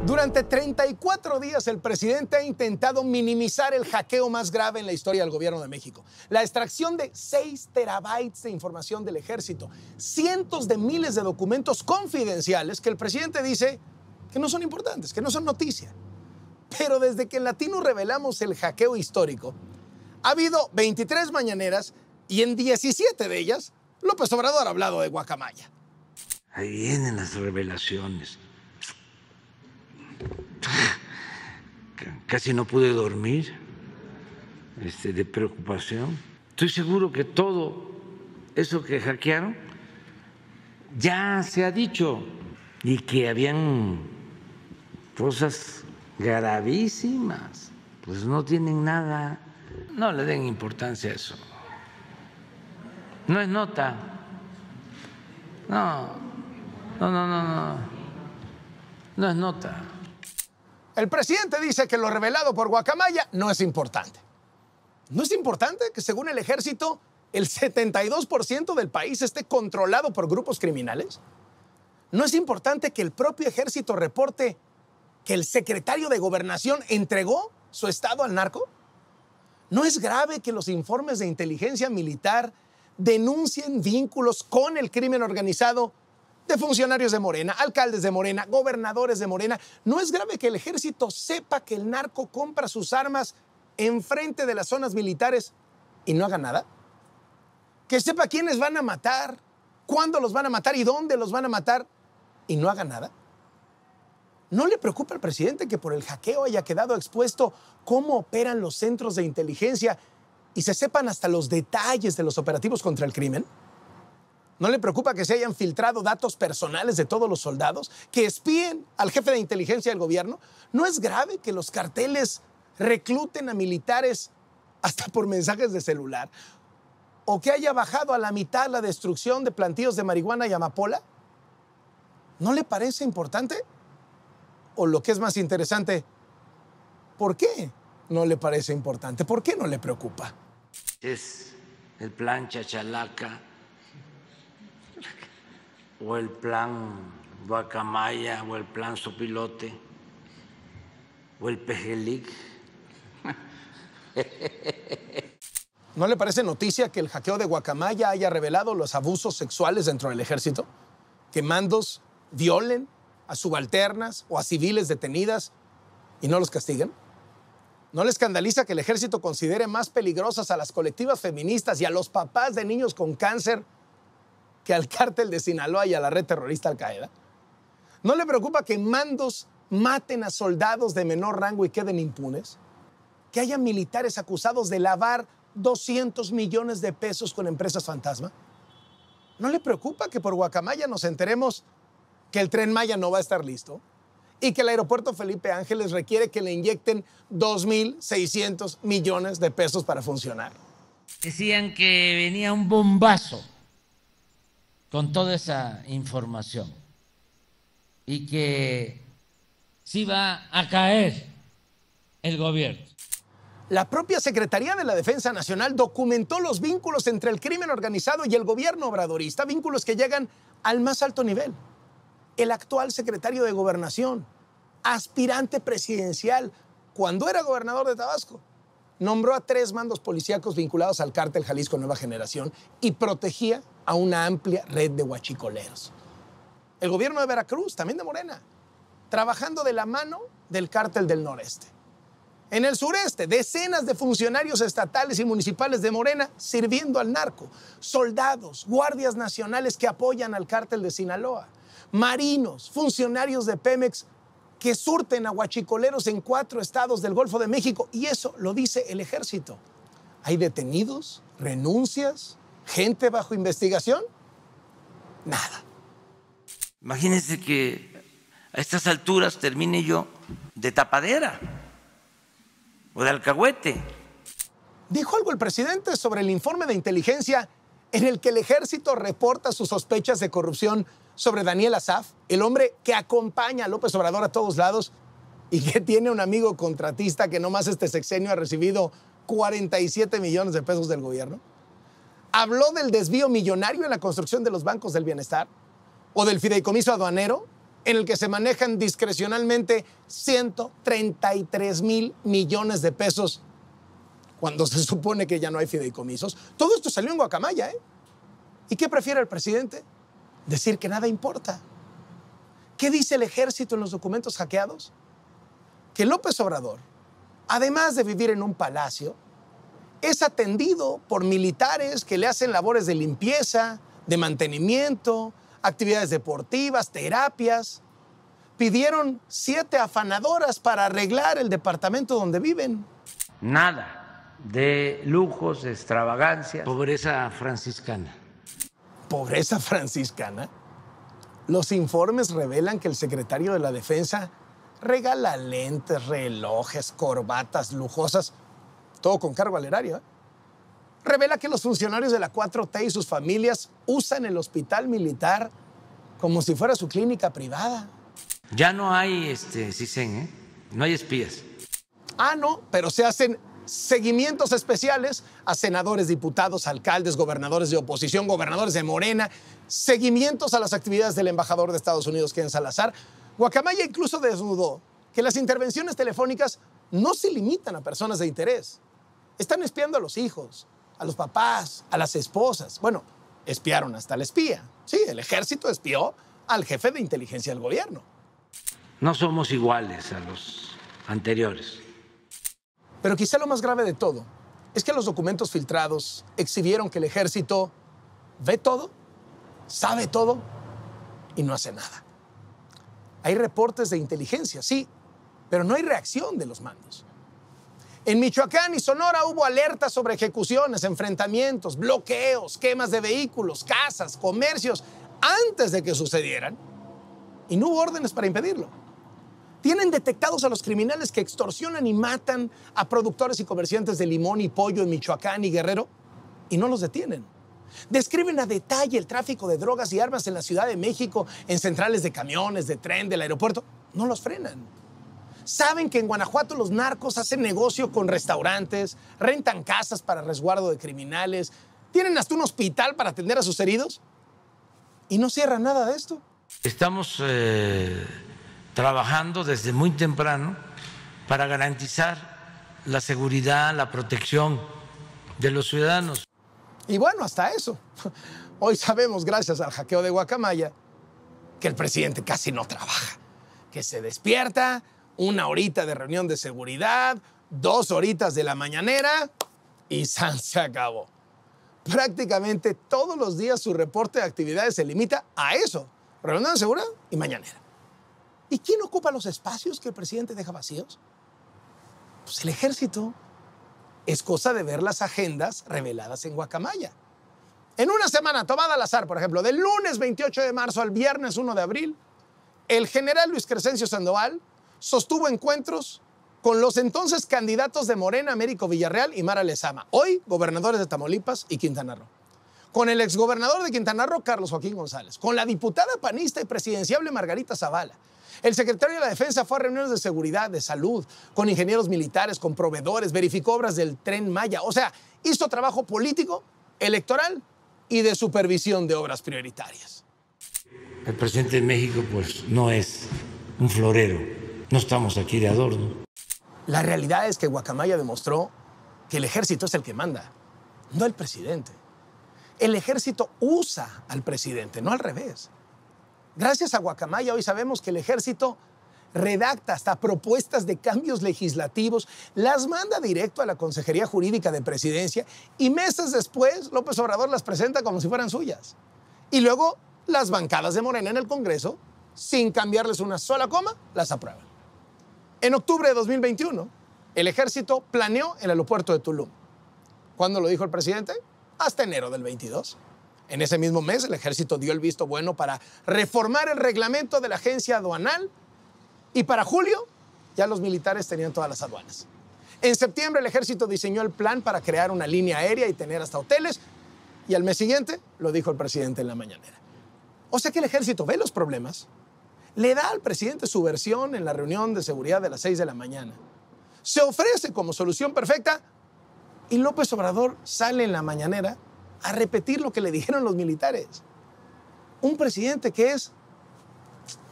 Durante 34 días el presidente ha intentado minimizar el hackeo más grave en la historia del gobierno de México. La extracción de 6 terabytes de información del ejército, cientos de miles de documentos confidenciales que el presidente dice que no son importantes, que no son noticia. Pero desde que en Latino revelamos el hackeo histórico, ha habido 23 mañaneras y en 17 de ellas López Obrador ha hablado de guacamaya. Ahí vienen las revelaciones. Casi no pude dormir de preocupación. Estoy seguro que todo eso que hackearon ya se ha dicho y que habían cosas gravísimas. Pues no tienen nada. No le den importancia a eso. No es nota. No es nota. El presidente dice que lo revelado por guacamaya no es importante. ¿No es importante que, según el ejército, el 72% del país esté controlado por grupos criminales? ¿No es importante que el propio ejército reporte que el secretario de Gobernación entregó su estado al narco? ¿No es grave que los informes de inteligencia militar denuncien vínculos con el crimen organizado de funcionarios de Morena, alcaldes de Morena, gobernadores de Morena? ¿No es grave que el ejército sepa que el narco compra sus armas enfrente de las zonas militares y no haga nada? ¿Que sepa quiénes van a matar, cuándo los van a matar y dónde los van a matar y no haga nada? ¿No le preocupa al presidente que por el hackeo haya quedado expuesto cómo operan los centros de inteligencia y se sepan hasta los detalles de los operativos contra el crimen? ¿No le preocupa que se hayan filtrado datos personales de todos los soldados, que espíen al jefe de inteligencia del gobierno? ¿No es grave que los carteles recluten a militares hasta por mensajes de celular? ¿O que haya bajado a la mitad la destrucción de plantíos de marihuana y amapola? ¿No le parece importante? O lo que es más interesante, ¿por qué no le parece importante? ¿Por qué no le preocupa? Es el plan Chachalaca o el plan Guacamaya o el plan Sopilote o el Pejelic. ¿No le parece noticia que el hackeo de guacamaya haya revelado los abusos sexuales dentro del ejército? ¿Que mandos violen a subalternas o a civiles detenidas y no los castiguen? ¿No le escandaliza que el ejército considere más peligrosas a las colectivas feministas y a los papás de niños con cáncer que al cártel de Sinaloa y a la red terrorista Al-Qaeda? ¿No le preocupa que mandos maten a soldados de menor rango y queden impunes? ¿Que haya militares acusados de lavar 200 millones de pesos con empresas fantasma? ¿No le preocupa que por guacamaya nos enteremos que el Tren Maya no va a estar listo y que el aeropuerto Felipe Ángeles requiere que le inyecten 2.600 millones de pesos para funcionar? Decían que venía un bombazo con toda esa información y que se iba a caer el gobierno. La propia Secretaría de la Defensa Nacional documentó los vínculos entre el crimen organizado y el gobierno obradorista, vínculos que llegan al más alto nivel. El actual secretario de Gobernación, aspirante presidencial, cuando era gobernador de Tabasco, nombró a 3 mandos policíacos vinculados al cártel Jalisco Nueva Generación y protegía a una amplia red de huachicoleros. El gobierno de Veracruz, también de Morena, trabajando de la mano del cártel del Noreste. En el sureste, decenas de funcionarios estatales y municipales de Morena sirviendo al narco, soldados, guardias nacionales que apoyan al cártel de Sinaloa, marinos, funcionarios de Pemex que surten a huachicoleros en 4 estados del Golfo de México, y eso lo dice el ejército. ¿Hay detenidos? ¿Renuncias? ¿Gente bajo investigación? Nada. Imagínense que a estas alturas termine yo de tapadera o de alcahuete. Dijo algo el presidente sobre el informe de inteligencia en el que el ejército reporta sus sospechas de corrupción sobre Daniel Asaf, el hombre que acompaña a López Obrador a todos lados y que tiene un amigo contratista que nomás este sexenio ha recibido 47 millones de pesos del gobierno. Habló del desvío millonario en la construcción de los bancos del bienestar o del fideicomiso aduanero en el que se manejan discrecionalmente 133 mil millones de pesos cuando se supone que ya no hay fideicomisos. Todo esto salió en guacamaya, ¿eh? ¿Y qué prefiere el presidente? Decir que nada importa. ¿Qué dice el ejército en los documentos hackeados? Que López Obrador, además de vivir en un palacio, es atendido por militares que le hacen labores de limpieza, de mantenimiento, actividades deportivas, terapias. Pidieron 7 afanadoras para arreglar el departamento donde viven. Nada de lujos, de extravagancia. Pobreza franciscana. ¿Pobreza franciscana? Los informes revelan que el secretario de la Defensa regala lentes, relojes, corbatas lujosas, todo con cargo al erario, ¿eh? Revela que los funcionarios de la 4T y sus familias usan el hospital militar como si fuera su clínica privada. Ya no hay CISEN, ¿eh? No hay espías. Ah, no, pero se hacen seguimientos especiales a senadores, diputados, alcaldes, gobernadores de oposición, gobernadores de Morena, seguimientos a las actividades del embajador de Estados Unidos, Ken Salazar. Guacamaya incluso desnudó que las intervenciones telefónicas no se limitan a personas de interés. Están espiando a los hijos, a los papás, a las esposas. Bueno, espiaron hasta al espía. Sí, el ejército espió al jefe de inteligencia del gobierno. No somos iguales a los anteriores. Pero quizá lo más grave de todo es que los documentos filtrados exhibieron que el ejército ve todo, sabe todo y no hace nada. Hay reportes de inteligencia, sí, pero no hay reacción de los mandos. En Michoacán y Sonora hubo alertas sobre ejecuciones, enfrentamientos, bloqueos, quemas de vehículos, casas, comercios, antes de que sucedieran. Y no hubo órdenes para impedirlo. Tienen detectados a los criminales que extorsionan y matan a productores y comerciantes de limón y pollo en Michoacán y Guerrero y no los detienen. Describen a detalle el tráfico de drogas y armas en la Ciudad de México, en centrales de camiones, de tren, del aeropuerto. No los frenan. Saben que en Guanajuato los narcos hacen negocio con restaurantes, rentan casas para resguardo de criminales, tienen hasta un hospital para atender a sus heridos y no cierran nada de esto. Estamos trabajando desde muy temprano para garantizar la seguridad, la protección de los ciudadanos. Y bueno, hasta eso. Hoy sabemos, gracias al hackeo de Guacamaya, que el presidente casi no trabaja, que se despierta, 1 horita de reunión de seguridad, 2 horitas de la mañanera y ¡san! Se acabó. Prácticamente todos los días su reporte de actividades se limita a eso, reunión de seguridad y mañanera. ¿Y quién ocupa los espacios que el presidente deja vacíos? Pues el ejército. Es cosa de ver las agendas reveladas en Guacamaya. En una semana tomada al azar, por ejemplo, del lunes 28 de marzo al viernes 1 de abril, el general Luis Crescencio Sandoval sostuvo encuentros con los entonces candidatos de Morena, Américo Villarreal y Mara Lezama, hoy gobernadores de Tamaulipas y Quintana Roo, con el exgobernador de Quintana Roo, Carlos Joaquín González, con la diputada panista y presidenciable Margarita Zavala. El secretario de la Defensa fue a reuniones de seguridad, de salud, con ingenieros militares, con proveedores, verificó obras del Tren Maya. O sea, hizo trabajo político, electoral y de supervisión de obras prioritarias. El presidente de México, pues, no es un florero. No estamos aquí de adorno. La realidad es que Guacamaya demostró que el ejército es el que manda, no el presidente. El ejército usa al presidente, no al revés. Gracias a Guacamaya hoy sabemos que el ejército redacta hasta propuestas de cambios legislativos, las manda directo a la Consejería Jurídica de Presidencia y meses después López Obrador las presenta como si fueran suyas. Y luego las bancadas de Morena en el Congreso, sin cambiarles una sola coma, las aprueban. En octubre de 2021, el ejército planeó el aeropuerto de Tulum. ¿Cuándo lo dijo el presidente? Hasta enero del 22. En ese mismo mes, el ejército dio el visto bueno para reformar el reglamento de la agencia aduanal y para julio ya los militares tenían todas las aduanas. En septiembre, el ejército diseñó el plan para crear una línea aérea y tener hasta hoteles y al mes siguiente lo dijo el presidente en la mañanera. O sea que el ejército ve los problemas, le da al presidente su versión en la reunión de seguridad de las 6 de la mañana, se ofrece como solución perfecta y López Obrador sale en la mañanera a repetir lo que le dijeron los militares. Un presidente que es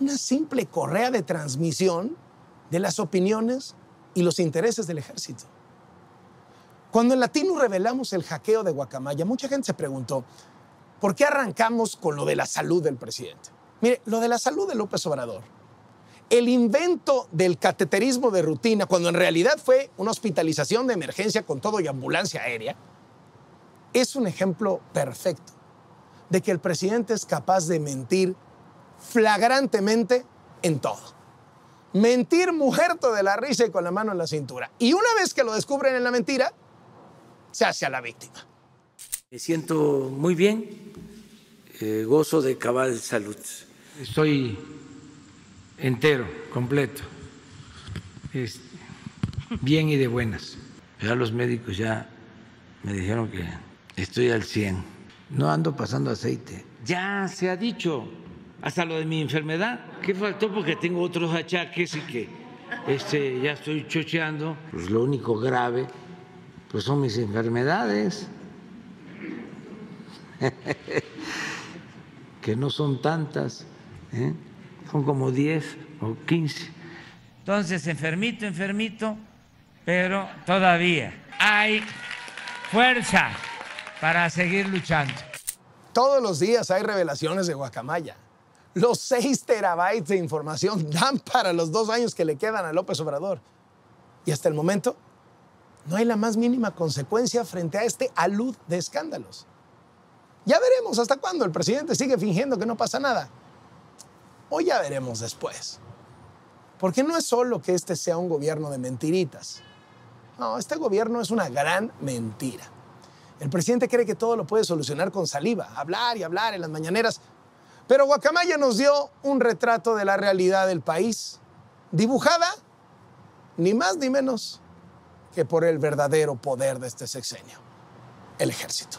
una simple correa de transmisión de las opiniones y los intereses del ejército. Cuando en Latino revelamos el hackeo de Guacamaya, mucha gente se preguntó, ¿por qué arrancamos con lo de la salud del presidente? Mire, lo de la salud de López Obrador, el invento del cateterismo de rutina, cuando en realidad fue una hospitalización de emergencia con todo y ambulancia aérea, es un ejemplo perfecto de que el presidente es capaz de mentir flagrantemente en todo. Mentir muerto de la risa y con la mano en la cintura. Y una vez que lo descubren en la mentira, se hace a la víctima. Me siento muy bien, gozo de cabal salud. Estoy entero, completo, bien y de buenas. Ya los médicos ya me dijeron que estoy al 100. No ando pasando aceite. Ya se ha dicho, hasta lo de mi enfermedad, que faltó porque tengo otros achaques y que ya estoy chocheando. Pues lo único grave pues son mis enfermedades, que no son tantas, son como 10 o 15. Entonces, enfermito, pero todavía hay fuerza para seguir luchando. Todos los días hay revelaciones de Guacamaya. Los 6 terabytes de información dan para los 2 años que le quedan a López Obrador. Y hasta el momento no hay la más mínima consecuencia frente a este alud de escándalos. Ya veremos hasta cuándo el presidente sigue fingiendo que no pasa nada. O ya veremos después. Porque no es solo que este sea un gobierno de mentiritas. No, este gobierno es una gran mentira. El presidente cree que todo lo puede solucionar con saliva, hablar y hablar en las mañaneras. Pero Guacamaya nos dio un retrato de la realidad del país, dibujada ni más ni menos que por el verdadero poder de este sexenio, el ejército.